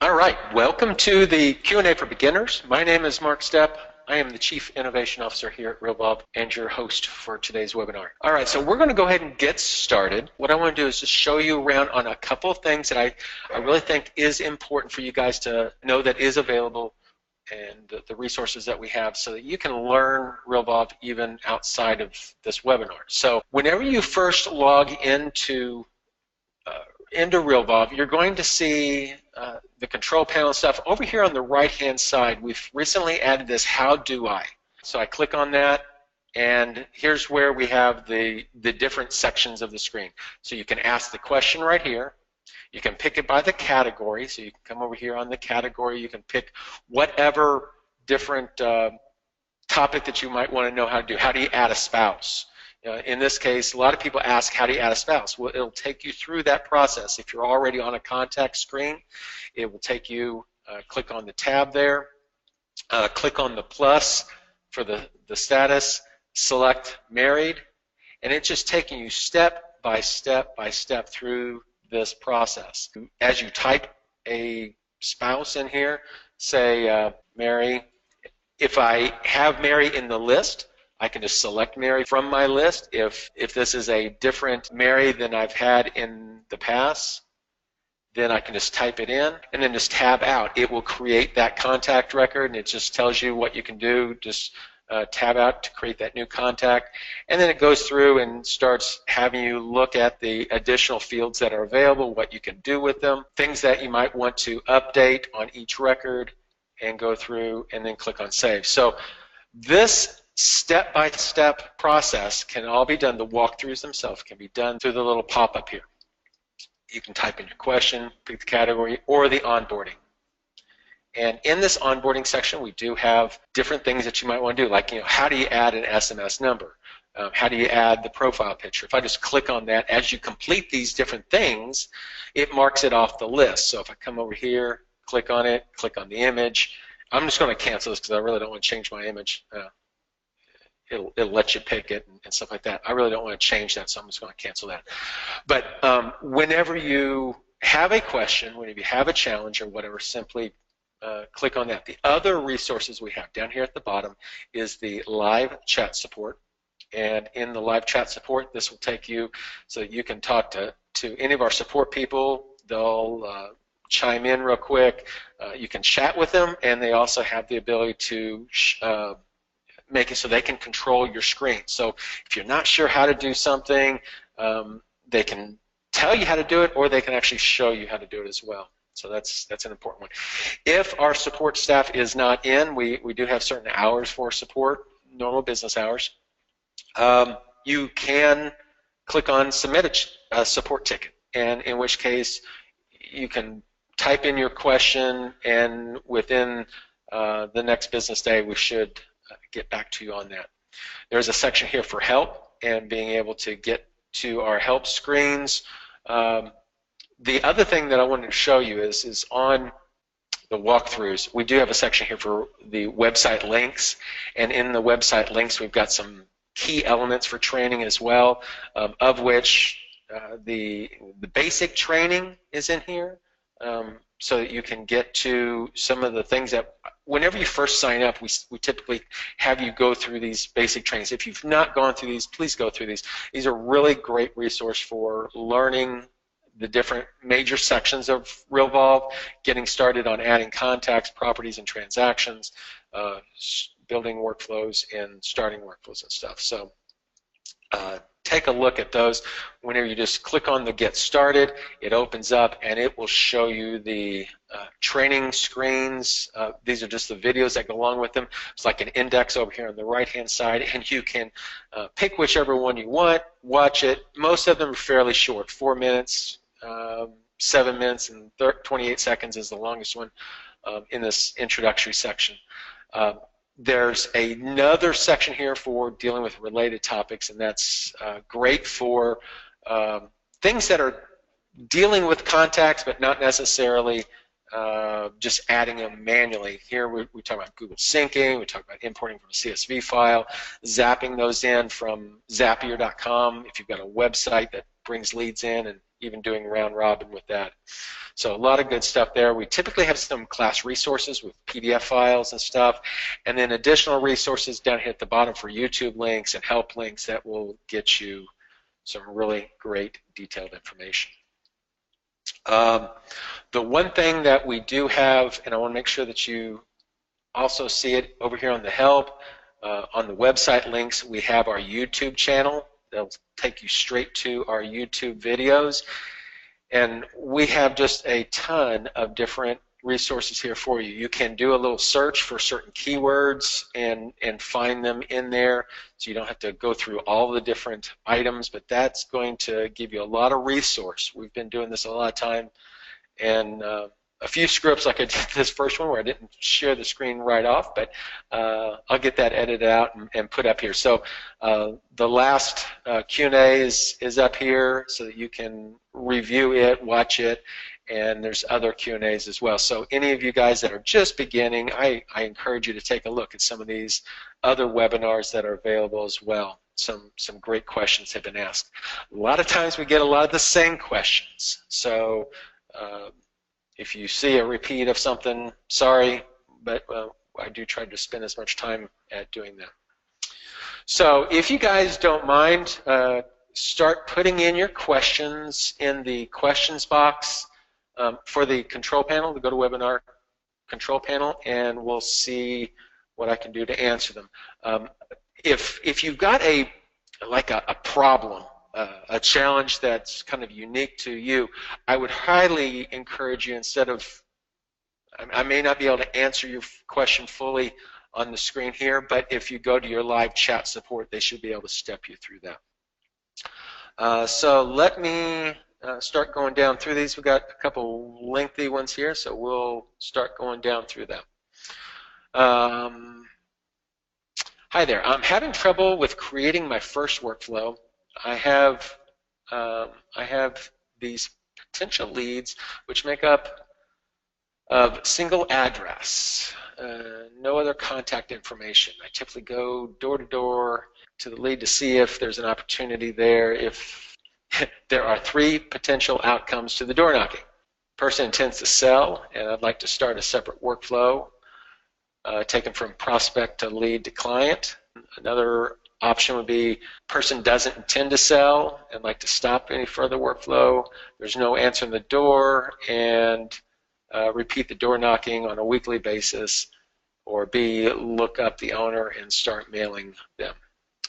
All right, welcome to the Q&A for Beginners. My name is Mark Stepp. I am the Chief Innovation Officer here at Realvolve and your host for today's webinar. All right, so we're going to go ahead and get started. What I want to do is just show you around on a couple of things that I really think is important for you guys to know that is available and the resources that we have so that you can learn Realvolve even outside of this webinar. So whenever you first log into Realvolve, you're going to see the control panel stuff. Over here on the right-hand side, we've recently added this How Do I? So I click on that, and here's where we have the different sections of the screen. So you can ask the question right here. You can pick it by the category. So you can come over here on the category. You can pick whatever different topic that you might want to know how to do. How do you add a spouse? In this case, a lot of people ask, how do you add a spouse? Well, it'll take you through that process. If you're already on a contact screen, it will take you, click on the tab there, click on the plus for the status, select married, and it's just taking you step by step by step through this process. As you type a spouse in here, say Mary, if I have Mary in the list, I can just select Mary from my list. If this is a different Mary than I've had in the past, then I can just type it in and then just tab out. It will create that contact record, and it just tells you what you can do. Just tab out to create that new contact, and then it goes through and starts having you look at the additional fields that are available, what you can do with them, things that you might want to update on each record, and go through and then click on Save. So this step-by-step process can all be done. The walkthroughs themselves can be done through the little pop-up here. You can type in your question, pick the category, or the onboarding. And in this onboarding section, we do have different things that you might want to do, like, how do you add an SMS number? How do you add the profile picture? If I just click on that, as you complete these different things, it marks it off the list. So if I come over here, click on it, click on the image, I'm just going to cancel this because I really don't want to change my image. It'll let you pick it and stuff like that. I really don't want to change that, so I'm just going to cancel that. But whenever you have a question, whenever you have a challenge or whatever, simply click on that. The other resources we have down here at the bottom is the live chat support. And in the live chat support, this will take you so that you can talk to any of our support people. They'll chime in real quick. You can chat with them, and they also have the ability to make it so they can control your screen. So if you're not sure how to do something, they can tell you how to do it, or they can actually show you how to do it as well. So that's an important one. If our support staff is not in, we do have certain hours for support, normal business hours. You can click on Submit a Support Ticket, and in which case you can type in your question, and within the next business day we should get back to you on that. There's a section here for help and being able to get to our help screens. The other thing that I wanted to show you is on the walkthroughs, we do have a section here for the website links, and in the website links we've got some key elements for training as well, of which the basic training is in here, so that you can get to some of the things that whenever you first sign up, we typically have you go through these basic trainings. If you've not gone through these, please go through these. These are really great resource for learning the different major sections of Realvolve, getting started on adding contacts, properties, and transactions, building workflows, and starting workflows and stuff. So take a look at those. Whenever you just click on the Get Started, it opens up and it will show you the training screens. These are just the videos that go along with them. It's like an index over here on the right-hand side, and you can pick whichever one you want, watch it. Most of them are fairly short, 4 minutes, 7 minutes, and 28 seconds is the longest one in this introductory section. There's another section here for dealing with related topics, and that's great for things that are dealing with contacts but not necessarily just adding them manually. Here we talk about Google syncing, we talk about importing from a CSV file, zapping those in from Zapier.com if you've got a website that brings leads in and even doing round robin with that. So a lot of good stuff there. We typically have some class resources with PDF files and stuff, and then additional resources down here at the bottom for YouTube links and help links that will get you some really great detailed information. The one thing that we do have, and I want to make sure that you also see it over here on the help, on the website links, we have our YouTube channel. That'll take you straight to our YouTube videos. And we have just a ton of different resources here for you. You can do a little search for certain keywords and find them in there, so you don't have to go through all the different items, but that's going to give you a lot of resource. We've been doing this a lot of time, and a few scripts, like I did this first one where I didn't share the screen right off, but I'll get that edited out and put up here. So the last Q&A is up here so that you can review it, watch it, and there's other Q&As as well. So any of you guys that are just beginning, I encourage you to take a look at some of these other webinars that are available as well. Some great questions have been asked. A lot of times we get a lot of the same questions. So if you see a repeat of something, sorry, but I do try to spend as much time at doing that. So if you guys don't mind, start putting in your questions in the questions box for the control panel, the GoToWebinar control panel, and we'll see what I can do to answer them. If you've got a problem, a challenge that's kind of unique to you, I would highly encourage you, instead of, I may not be able to answer your question fully on the screen here, but if you go to your live chat support, they should be able to step you through that. So let me start going down through these. We've got a couple lengthy ones here, so we'll start going down through them. Hi there. I'm having trouble with creating my first workflow. I have these potential leads which make up of single address, no other contact information. I typically go door to door to the lead to see if there's an opportunity there. If there are 3 potential outcomes to the door knocking. Person intends to sell, and I'd like to start a separate workflow taken from prospect to lead to client. Another option would be person doesn't intend to sell and like to stop any further workflow. There's no answer in the door, and repeat the door knocking on a weekly basis. Or B, look up the owner and start mailing them.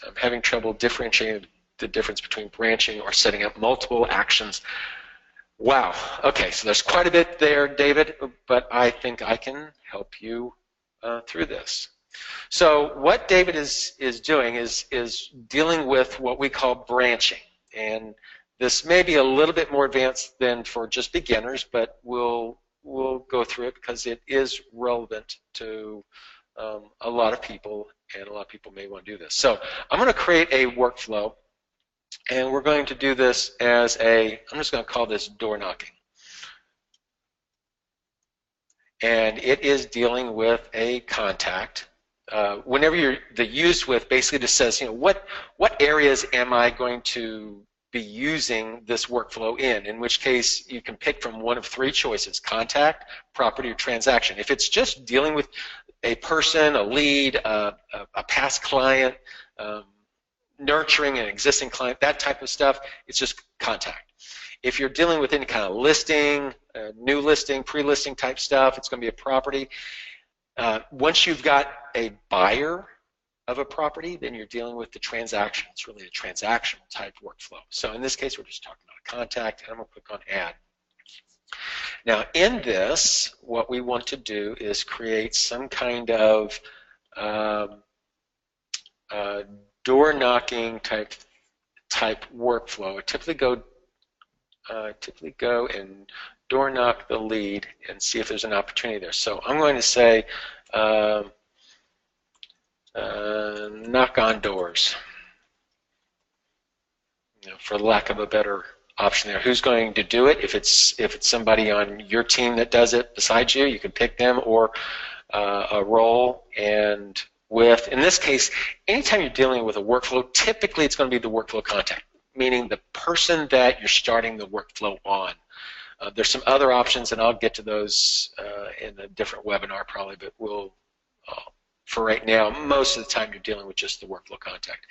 I'm having trouble differentiating the difference between branching or setting up multiple actions. Wow. Okay, so there's quite a bit there, David, but I think I can help you through this. So what David is doing is dealing with what we call branching, and this may be a little bit more advanced than for just beginners, but we'll go through it because it is relevant to a lot of people, and a lot of people may want to do this. So I'm going to create a workflow, and we're going to do this as I'm just going to call this door knocking. And it is dealing with a contact. Whenever the use with basically just says, what areas am I going to be using this workflow in which case you can pick from one of 3 choices: contact, property, or transaction. If it's just dealing with a person, a lead, a past client, nurturing an existing client, that type of stuff, it's just contact. If you're dealing with any kind of listing, new listing, pre-listing type stuff, it's going to be a property. Once you've got a buyer of a property, then you're dealing with the transaction. It's really a transactional type workflow. So in this case, we're just talking about a contact, and I'm going to click on Add. Now in this, what we want to do is create some kind of door knocking type workflow. I typically go and door knock the lead and see if there's an opportunity there. So I'm going to say knock on doors, for lack of a better option there. Who's going to do it? If it's somebody on your team that does it besides you, you can pick them, or a role. And in this case, anytime you're dealing with a workflow, typically it's going to be the workflow contact. meaning the person that you're starting the workflow on. There's some other options, and I'll get to those in a different webinar probably, but we'll, for right now, most of the time you're dealing with just the workflow contact.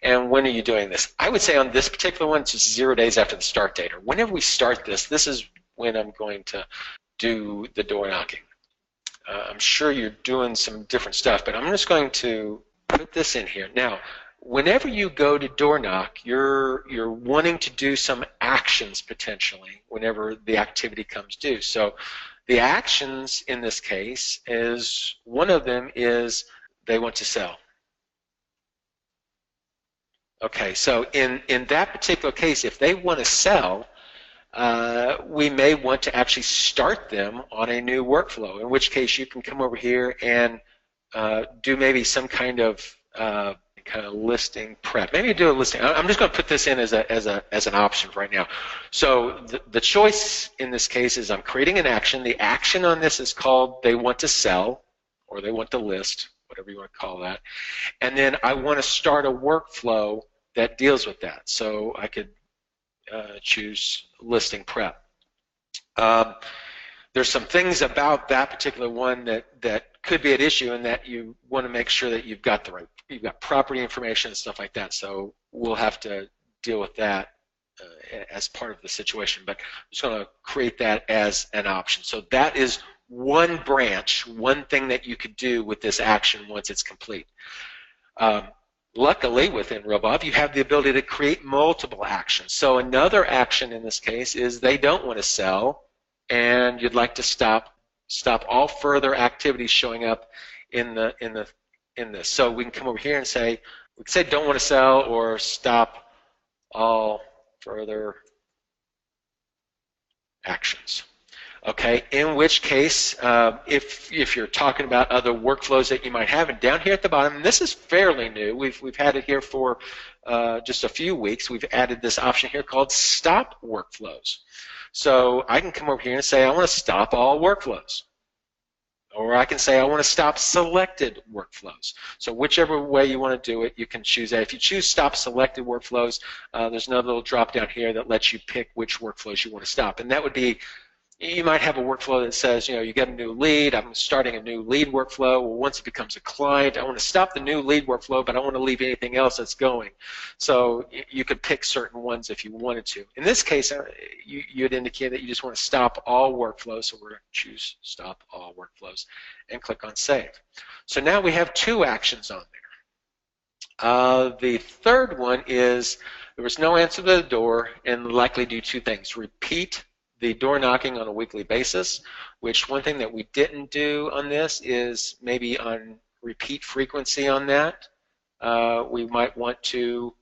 And when are you doing this? I would say on this particular one, it's just 0 days after the start date, or whenever we start this, this is when I'm going to do the door knocking. I'm sure you're doing some different stuff, but I'm just going to put this in here. Now, whenever you go to door knock, you're wanting to do some actions potentially whenever the activity comes due. So the actions in this case is, one of them is they want to sell. Okay, so in that particular case, if they want to sell, we may want to actually start them on a new workflow, in which case you can come over here and do maybe some kind of listing prep. Maybe do a listing. I'm just going to put this in as an option right now. So the choice in this case is I'm creating an action. The action on this is called they want to sell, or they want to list, whatever you want to call that. And then I want to start a workflow that deals with that. So I could choose listing prep. There's some things about that particular one that could be an issue, in that you want to make sure that you've got property information and stuff like that. So we'll have to deal with that as part of the situation. But I'm just going to create that as an option. So that is one branch, one thing that you could do with this action once it's complete. Luckily, within Realvolve, you have the ability to create multiple actions. So another action in this case is they don't want to sell, and you'd like to stop all further activities showing up in this. So we can come over here and say, we can say don't want to sell, or stop all further actions. Okay, in which case, if you're talking about other workflows that you might have, and down here at the bottom, and this is fairly new, we've had it here for just a few weeks, we've added this option here called Stop Workflows. So I can come over here and say I want to stop all workflows. Or I can say I want to stop selected workflows. So whichever way you want to do it, you can choose that. If you choose stop selected workflows, there's another little drop down here that lets you pick which workflows you want to stop. And that would be, you might have a workflow that says, you get a new lead, I'm starting a new lead workflow. Well, once it becomes a client, I want to stop the new lead workflow, but I want to leave anything else that's going. So you could pick certain ones if you wanted to. In this case, you'd indicate that you just want to stop all workflows, so we're going to choose stop all workflows and click on save. So now we have two actions on there. The third one is there was no answer to the door, and likely do two things. Repeat the door knocking on a weekly basis, which one thing that we didn't do on this is maybe on repeat frequency on that. We might want to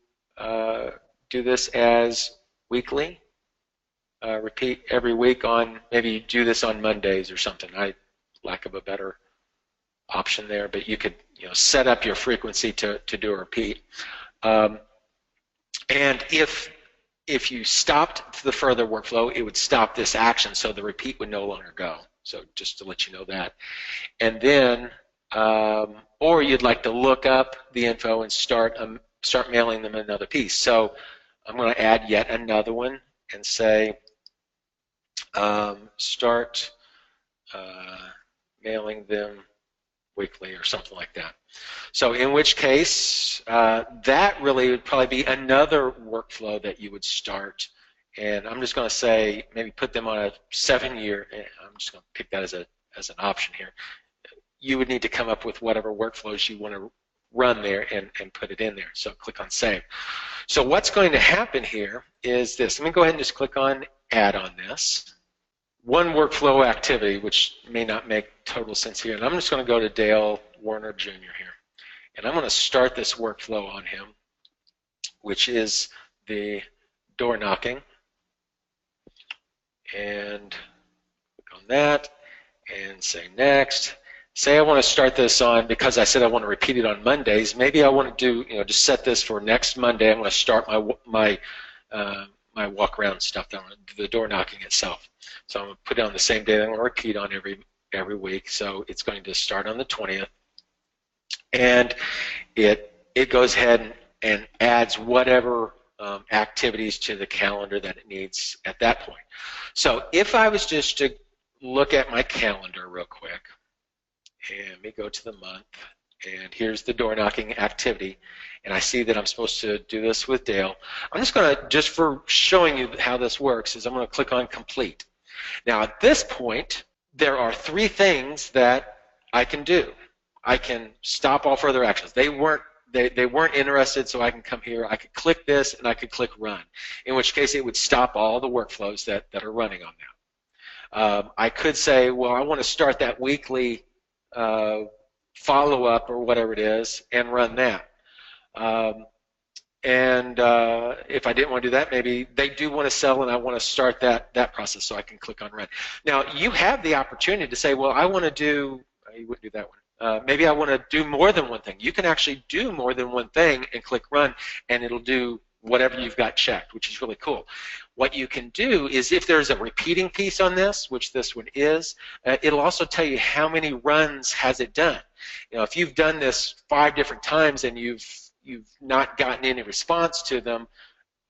do this as weekly. Repeat every week on, maybe do this on Mondays or something. Lack of a better option there, but you could set up your frequency to do a repeat. And if you stopped the further workflow, it would stop this action, so the repeat would no longer go. So just to let you know that. And then, or you'd like to look up the info and start mailing them another piece. So I'm going to add yet another one and say start mailing them weekly or something like that. So in which case, that really would probably be another workflow that you would start. And I'm just going to say maybe put them on a 7-year, I'm just going to pick that as an option here. You would need to come up with whatever workflows you want to run there and put it in there. So click on save. So what's going to happen here is this. Let me go ahead and just click on add on this. One workflow activity, which may not make total sense here, and I'm just going to go to Dale Warner Jr. here. And I'm going to start this workflow on him, which is the door knocking. And click on that and say next. Say I want to start this on, because I said I want to repeat it on Mondays, maybe I want to do, just set this for next Monday. I'm going to start my walk around stuff, the door knocking itself. So I'm going to put it on the same day that I'm going to repeat on every week. So it's going to start on the 20th. And it goes ahead and adds whatever activities to the calendar that it needs at that point. So if I was just to look at my calendar real quick, and let me go to the month, and here's the door knocking activity, and I see that I'm supposed to do this with Dale. I'm just going to, just for showing you how this works, is I'm going to click on complete. Now at this point, there are three things that I can do. I can stop all further actions. They weren't interested, so I can come here, I could click this, and I could click run, in which case it would stop all the workflows that are running on that. I could say, well, I want to start that weekly follow-up or whatever it is and run that. If I didn't want to do that, maybe they do want to sell and I want to start that process, so I can click on run. Now, you have the opportunity to say, well, I want to do, you wouldn't do that one. Maybe I want to do more than one thing. You can actually do more than one thing and click run, and it'll do whatever you've got checked, which is really cool. What you can do is, if there's a repeating piece on this, which this one is, it'll also tell you how many runs has it done. You know, if you've done this 5 different times and you've not gotten any response to them,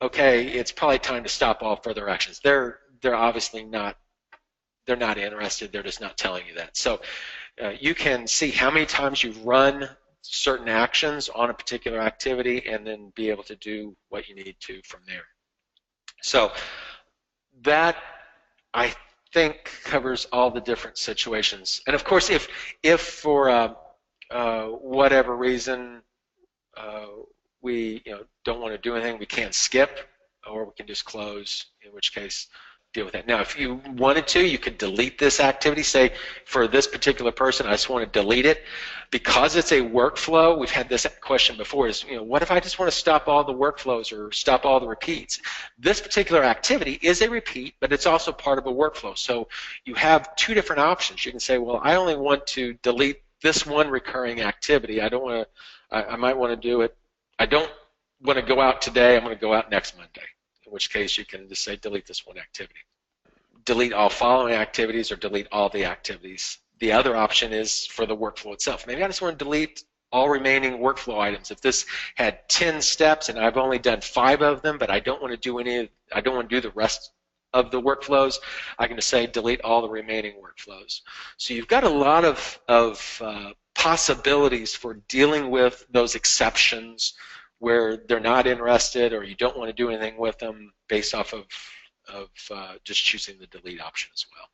okay, it's probably time to stop all further actions. They're obviously not, they're not interested. They're just not telling you that. So you can see how many times you've run certain actions on a particular activity and then be able to do what you need to from there. So that, I think, covers all the different situations. And of course, if for whatever reason we don't want to do anything, we can skip, or we can just close, in which case deal with that. Now, if you wanted to, you could delete this activity. Say, for this particular person, I just want to delete it. Because it's a workflow, we've had this question before, is, what if I just want to stop all the workflows or stop all the repeats? This particular activity is a repeat, but it's also part of a workflow. So you have 2 different options. You can say, well, I only want to delete this one recurring activity. I don't want to, I might want to do it, I don't want to go out today, I'm going to go out next Monday. In which case you can just say delete this one activity. Delete all following activities or delete all the activities. The other option is for the workflow itself. Maybe I just want to delete all remaining workflow items. If this had 10 steps and I've only done 5 of them, but I don't want to do I don't want to do the rest of the workflows, I can just say delete all the remaining workflows. So you've got a lot of possibilities for dealing with those exceptions where they're not interested or you don't want to do anything with them, based off of just choosing the delete option as well.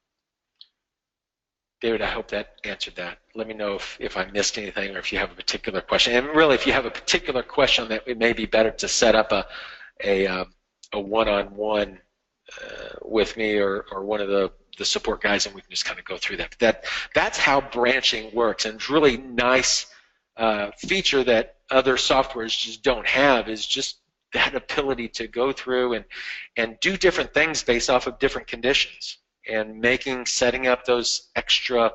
David, I hope that answered that. Let me know if I missed anything or if you have a particular question. And really, if you have a particular question, that it may be better to set up a one-on-one with me or one of the support guys, and we can just kind of go through that. But that's how branching works, and it's really nice feature that other softwares just don't have, is just that ability to go through and do different things based off of different conditions, and setting up those extra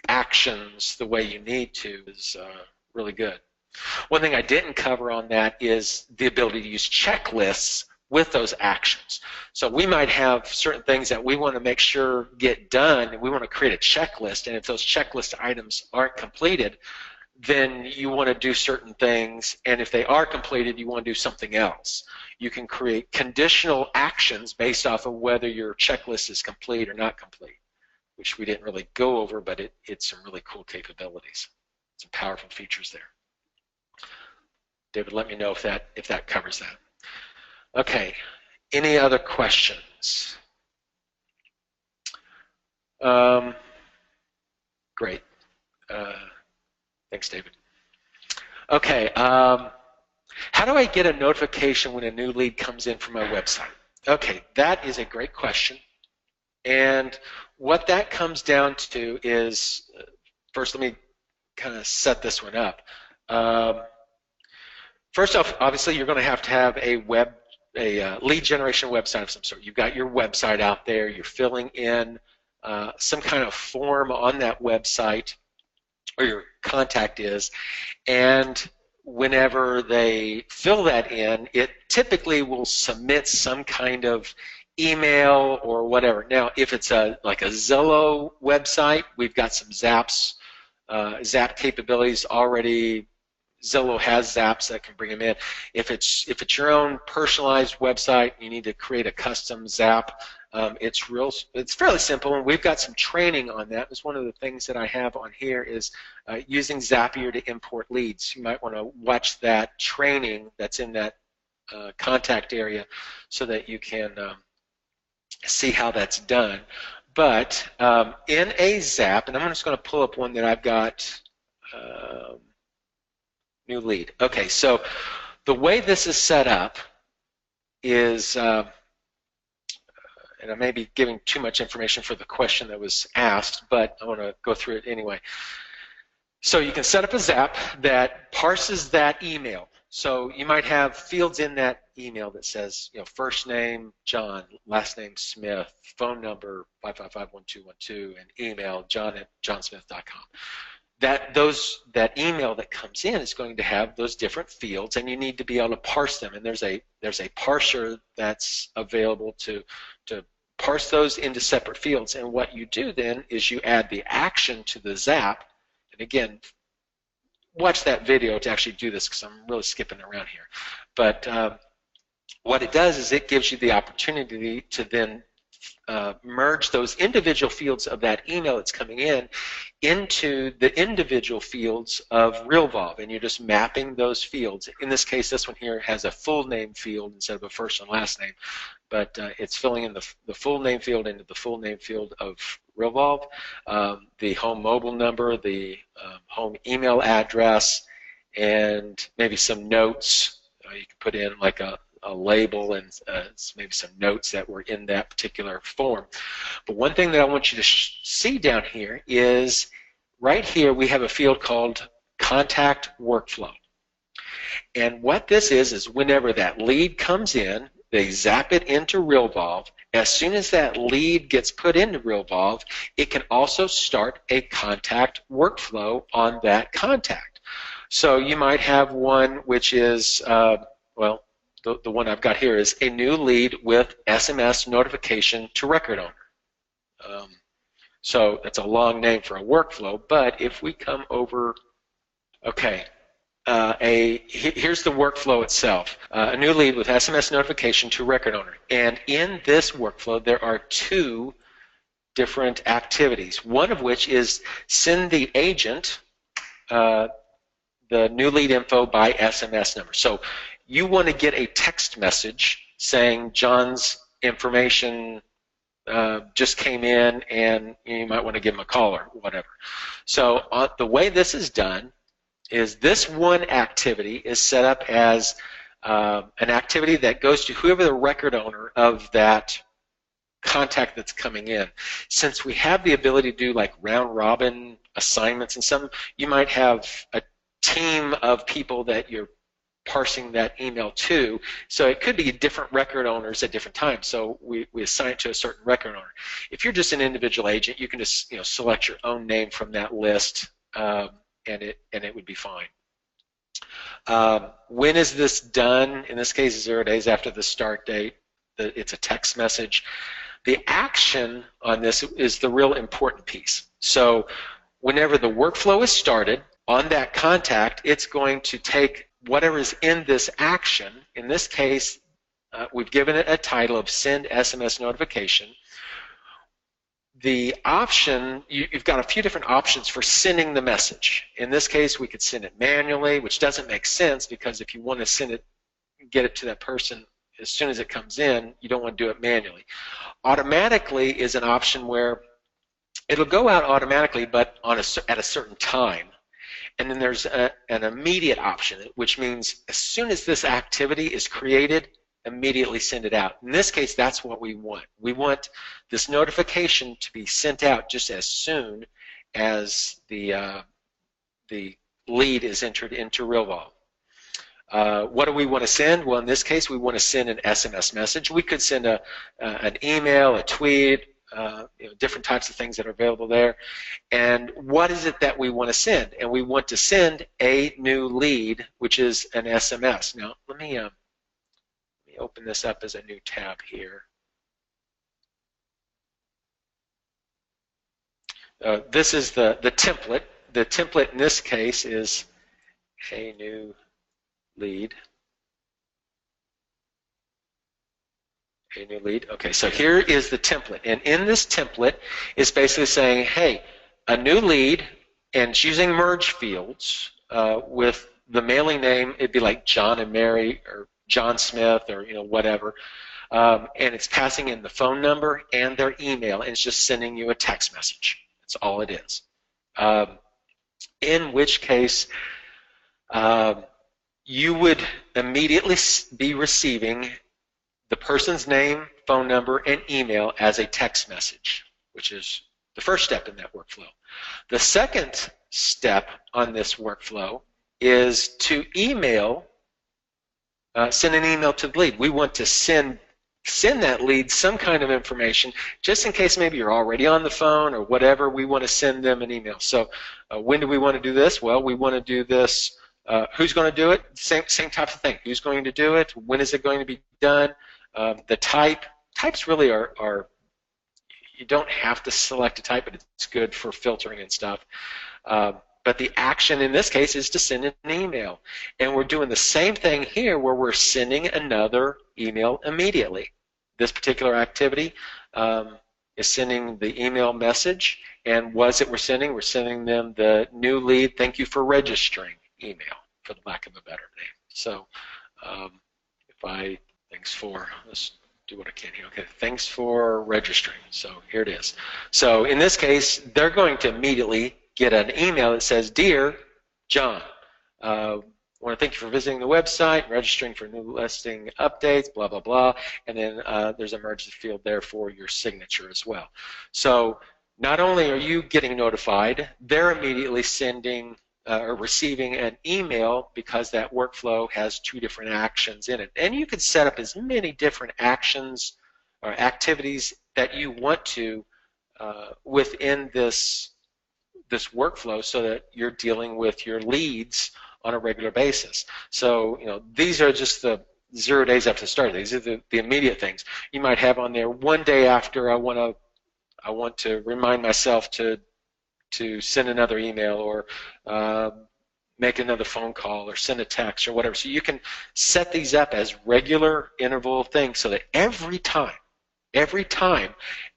actions the way you need to is really good. One thing I didn't cover on that is the ability to use checklists with those actions. So we might have certain things that we want to make sure get done, and we want to create a checklist, and if those checklist items aren't completed, then you want to do certain things, and if they are completed, you want to do something else. You can create conditional actions based off of whether your checklist is complete or not complete, which we didn't really go over, but it's some really cool capabilities, some powerful features there. David, let me know if that covers that. Okay, any other questions? Great. Thanks, David. Okay, how do I get a notification when a new lead comes in from my website? Okay, that is a great question. And what that comes down to is, first let me kind of set this one up. First off, obviously you're going to have a lead generation website of some sort. You've got your website out there, you're filling in some kind of form on that website, or your contact is, and whenever they fill that in, it typically will submit some kind of email or whatever. Now, if it's like a Zillow website, we've got some Zap capabilities already Zillow has zaps that can bring them in. If it's your own personalized website, you need to create a custom zap. It's fairly simple, and we've got some training on that. It's one of the things that I have on here is using Zapier to import leads. You might want to watch that training that's in that contact area so that you can see how that's done. But in a zap, and I'm just going to pull up one that I've got. New lead. Okay, so the way this is set up is, and I may be giving too much information for the question that was asked, but I want to go through it anyway. So you can set up a zap that parses that email. So you might have fields in that email that says, first name John, last name Smith, phone number 555-1212, and email john@johnsmith.com. That email that comes in is going to have those different fields, and you need to be able to parse them. And there's a parser that's available to parse those into separate fields. And what you do then is you add the action to the zap. And again, watch that video to actually do this because I'm really skipping around here. But what it does is it gives you the opportunity to then merge those individual fields of that email that's coming in into the individual fields of Realvolve, and you're just mapping those fields. In this case, this one here has a full name field instead of a first and last name, but it's filling in the full name field into the full name field of Realvolve, the home mobile number, the home email address, and maybe some notes. You can put in like a label and maybe some notes that were in that particular form. But one thing that I want you to see down here is right here we have a field called Contact Workflow. And what this is whenever that lead comes in, they zap it into Realvolve. As soon as that lead gets put into Realvolve, it can also start a contact workflow on that contact. So you might have one which is, the one I've got here is a new lead with SMS notification to record owner. So that's a long name for a workflow, but if we come over, okay, here's the workflow itself. A new lead with SMS notification to record owner. And in this workflow, there are two different activities, one of which is send the agent the new lead info by SMS number. So you want to get a text message saying John's information just came in and you might want to give him a call or whatever. So the way this is done is this one activity is set up as an activity that goes to whoever the record owner of that contact that's coming in. Since we have the ability to do like round robin assignments and some, you might have a team of people that you're parsing that email to, so it could be different record owners at different times. So we assign it to a certain record owner. If you're just an individual agent, you can just select your own name from that list, and it would be fine. When is this done? In this case, 0 days after the start date. It's a text message. The action on this is the real important piece. So whenever the workflow is started on that contact, it's going to take whatever is in this action. In this case, we've given it a title of send SMS notification. The option, you've got a few different options for sending the message. In this case, we could send it manually, which doesn't make sense because if you want to send it, get it to that person as soon as it comes in, you don't want to do it manually. Automatically is an option where it'll go out automatically, but at a certain time. And then there's an immediate option, which means as soon as this activity is created, immediately send it out. In this case, that's what we want. We want this notification to be sent out just as soon as the lead is entered into Realvolve. What do we want to send? Well, in this case, we want to send an SMS message. We could send an email, a tweet, different types of things that are available there. And what is it that we want to send? And we want to send a new lead, which is an SMS. Now, let me open this up as a new tab here. This is the template. The template in this case is a new lead. A new lead. Okay, so here is the template. And in this template, it's basically saying, hey, a new lead, and it's using merge fields with the mailing name. It'd be like John and Mary or John Smith or whatever. And it's passing in the phone number and their email, and it's just sending you a text message. That's all it is. In which case, you would immediately be receiving the person's name, phone number, and email as a text message, which is the first step in that workflow. The second step on this workflow is to send an email to the lead. We want to send that lead some kind of information, just in case maybe you're already on the phone or whatever. We want to send them an email. So when do we want to do this? Well, we want to do this. Who's going to do it? Same type of thing. Who's going to do it? When is it going to be done? The types really are, you don't have to select a type, but it's good for filtering and stuff. But the action in this case is to send an email. And we're doing the same thing here where we're sending another email immediately. This particular activity is sending the email message. And what is it we're sending? We're sending them the new lead, thank you for registering email, for the lack of a better name. So let's do what I can here. Okay, thanks for registering. So here it is. So in this case, they're going to immediately get an email that says, Dear John, I want to thank you for visiting the website, registering for new listing updates, blah, blah, blah. And then there's a merge field there for your signature as well. So not only are you getting notified, they're immediately sending or receiving an email because that workflow has two different actions in it. And you can set up as many different actions or activities that you want to within this workflow so that you're dealing with your leads on a regular basis. So, these are just the 0 days after the start. These are the immediate things. You might have on there one day after I want to remind myself to send another email or make another phone call or send a text or whatever. So you can set these up as regular interval things so that every time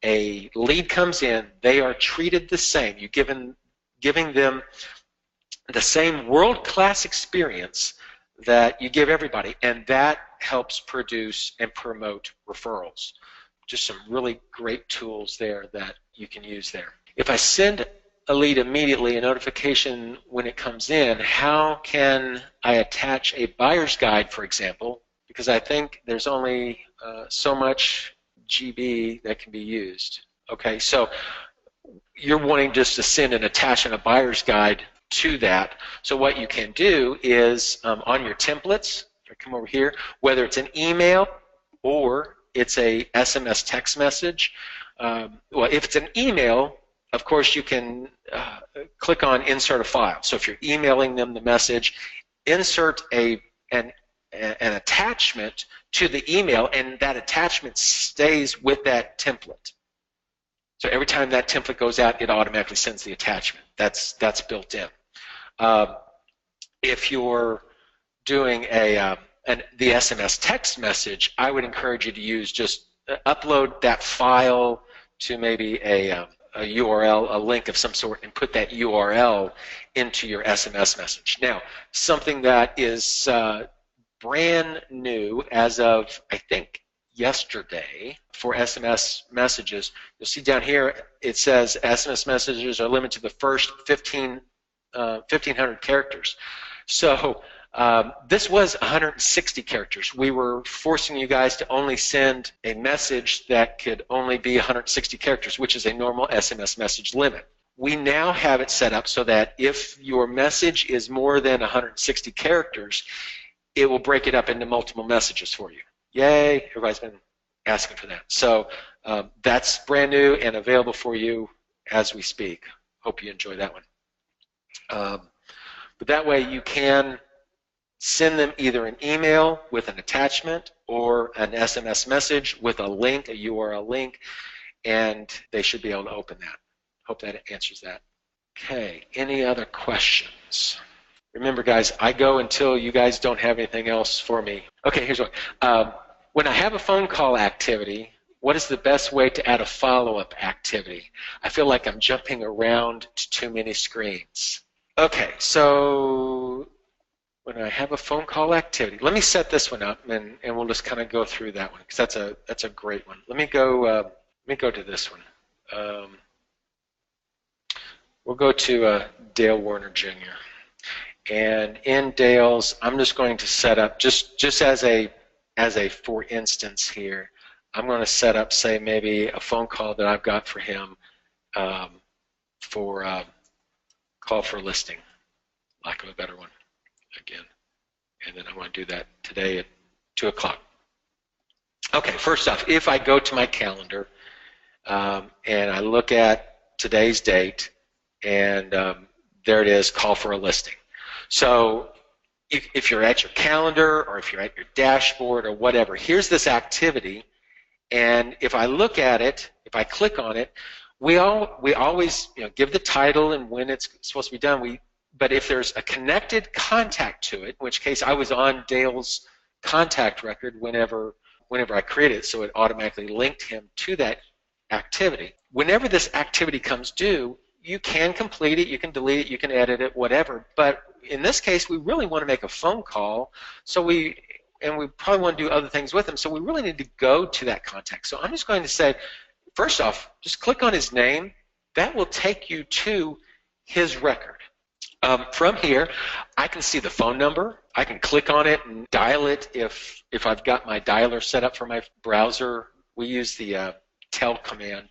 a lead comes in, they are treated the same. You're giving them the same world-class experience that you give everybody, and that helps produce and promote referrals. Just some really great tools there that you can use there. If I send a lead immediately, a notification when it comes in, how can I attach a buyer's guide, for example? Because I think there's only so much GB that can be used. Okay, so you're wanting just to send and attach a buyer's guide to that. So what you can do is on your templates, if I come over here, whether it's an email or it's a SMS text message, well, if it's an email, of course, you can click on Insert a File. So if you're emailing them the message, insert an attachment to the email, and that attachment stays with that template. So every time that template goes out, it automatically sends the attachment. That's built in. If you're doing the SMS text message, I would encourage you to use just upload that file to maybe a URL, a link of some sort, and put that URL into your SMS message. Now, something that is brand new as of, I think, yesterday for SMS messages, you'll see down here it says SMS messages are limited to the first 1,500 characters. So this was 160 characters. We were forcing you guys to only send a message that could only be 160 characters, which is a normal SMS message limit. We now have it set up so that if your message is more than 160 characters, it will break it up into multiple messages for you. Yay, everybody's been asking for that. So that's brand new and available for you as we speak. Hope you enjoy that one. But that way you can send them either an email with an attachment or an SMS message with a link, a URL link, and they should be able to open that. Hope that answers that. Okay, any other questions? Remember, guys, I go until you guys don't have anything else for me. Okay, here's one. When I have a phone call activity, what is the best way to add a follow-up activity? I feel like I'm jumping around to too many screens. Okay, so when I have a phone call activity, let me set this one up, and we'll just kind of go through that one because that's a great one. Let me go to this one. We'll go to Dale Warner Jr. And in Dale's, I'm just going to set up just as a for instance here. I'm going to set up, say, maybe a phone call that I've got for him for call for listing, lack of a better one, again. And then I'm going to do that today at 2 o'clock. Okay, first off, if I go to my calendar and I look at today's date, and there it is, call for a listing. So if you're at your calendar or if you're at your dashboard or whatever, here's this activity, and if I look at it, if I click on it, we always give the title and when it's supposed to be done. But if there's a connected contact to it, in which case I was on Dale's contact record whenever I created it, so it automatically linked him to that activity. Whenever this activity comes due, you can complete it, you can delete it, you can edit it, whatever. But in this case, we really want to make a phone call, and we probably want to do other things with him, so we really need to go to that contact. So I'm just going to say, first off, just click on his name. That will take you to his record. From here, I can see the phone number. I can click on it and dial it if I've got my dialer set up for my browser. We use the tel command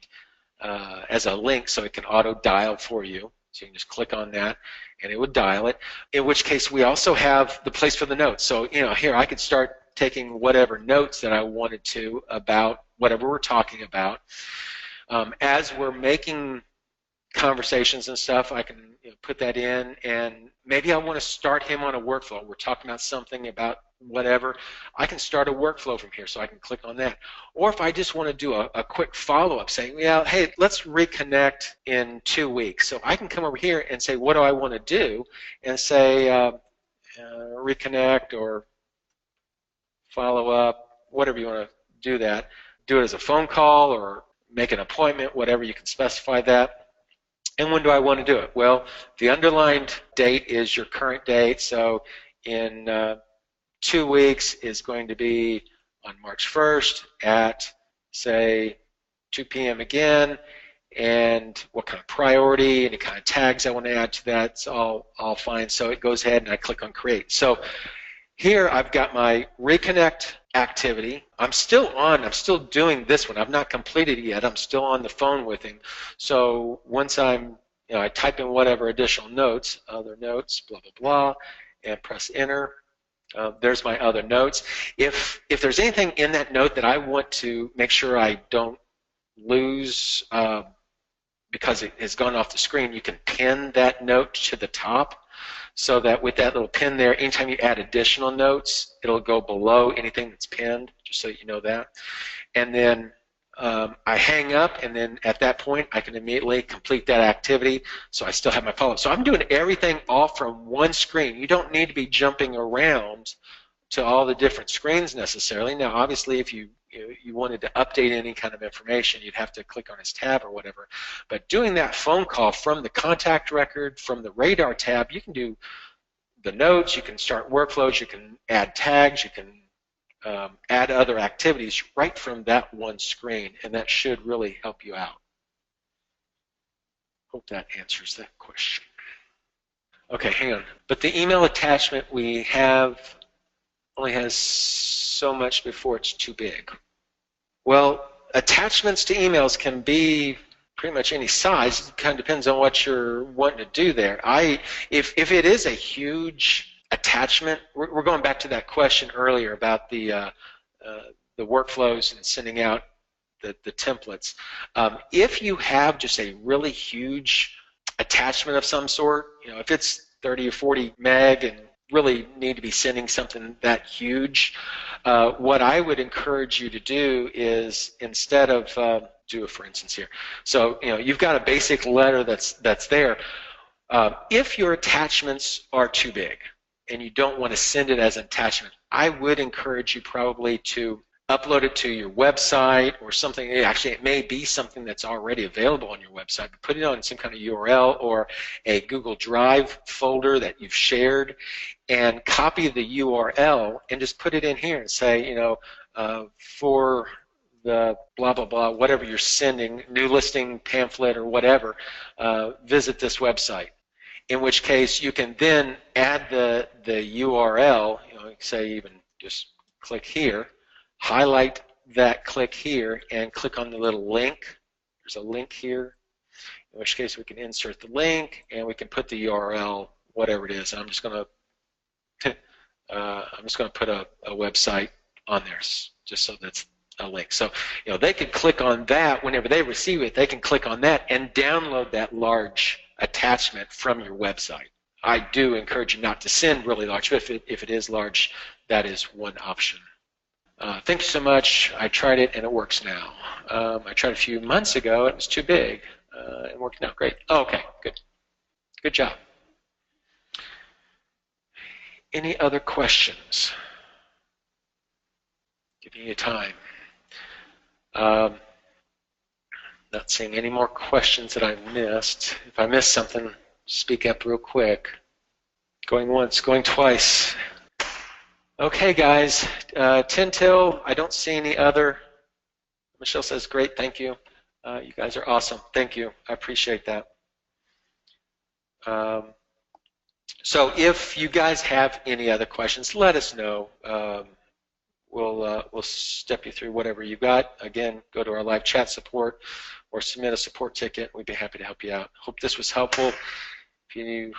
as a link, so it can auto dial for you. So you can just click on that and it would dial it, in which case we also have the place for the notes. So here I could start taking whatever notes that I wanted to about whatever we're talking about. As we're making conversations and stuff, I can put that in, and maybe I want to start him on a workflow. We're talking about something about whatever. I can start a workflow from here, so I can click on that. Or if I just want to do a quick follow-up saying, hey, let's reconnect in 2 weeks. So I can come over here and say, what do I want to do? And say reconnect or follow up, whatever you want to do that. Do it as a phone call or make an appointment, whatever, you can specify that. And when do I want to do it? Well, the underlined date is your current date, so in 2 weeks is going to be on March 1st at, say, 2 p.m. again, and what kind of priority, any kind of tags I want to add to that, it's all fine. So it goes ahead and I click on Create. So here I've got my Reconnect activity. I'm still doing this one. I've not completed it yet. I'm still on the phone with him. So once I type in whatever additional notes, other notes, blah, blah, blah, and press enter. There's my other notes. If there's anything in that note that I want to make sure I don't lose because it has gone off the screen, you can pin that note to the top, so that with that little pin there, anytime you add additional notes, it'll go below anything that's pinned, just so you know that. And then I hang up, and then at that point, I can immediately complete that activity, so I still have my follow-up. So I'm doing everything all from one screen. You don't need to be jumping around to all the different screens necessarily. Now, obviously, if you wanted to update any kind of information, you'd have to click on his tab or whatever. But doing that phone call from the contact record, from the radar tab, you can do the notes, you can start workflows, you can add tags, you can add other activities right from that one screen, and that should really help you out. Hope that answers that question. Okay, hang on. But the email attachment we have only has so much before it's too big. Well, attachments to emails can be pretty much any size. It kind of depends on what you're wanting to do there. If it is a huge attachment, we're going back to that question earlier about the workflows and sending out the templates. If you have just a really huge attachment of some sort, if it's 30 or 40 meg and really need to be sending something that huge, what I would encourage you to do is, instead of do it for instance here. So you've got a basic letter that's there. If your attachments are too big and you don't want to send it as an attachment, I would encourage you probably to upload it to your website or something. Actually, it may be something that's already available on your website, but put it on some kind of URL or a Google Drive folder that you've shared, and copy the URL and just put it in here and say, for the blah, blah, blah, whatever you're sending, new listing, pamphlet, or whatever, visit this website. In which case you can then add the URL, say even just click here, highlight that click here, and click on the little link. There's a link here, in which case we can insert the link and we can put the URL, whatever it is. And I'm just going to put a website on there, just so that's a link. So they could click on that whenever they receive it. They can click on that and download that large attachment from your website. I do encourage you not to send really large, but if it is large, that is one option. Thank you so much. I tried it and it works now. I tried a few months ago. It was too big. It worked out great. Oh, okay, good. Good job. Any other questions? Giving you time. Not seeing any more questions that I missed. If I missed something, speak up real quick. Going once, going twice. Okay, guys. 10 till. I don't see any other. Michelle says, great, thank you. You guys are awesome. Thank you. I appreciate that. So if you guys have any other questions, let us know. We'll step you through whatever you got. Again, go to our live chat support or submit a support ticket. We'd be happy to help you out. Hope this was helpful. If you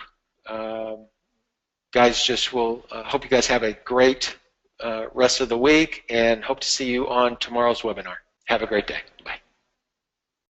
guys hope you guys have a great rest of the week, and hope to see you on tomorrow's webinar. Have a great day. Bye.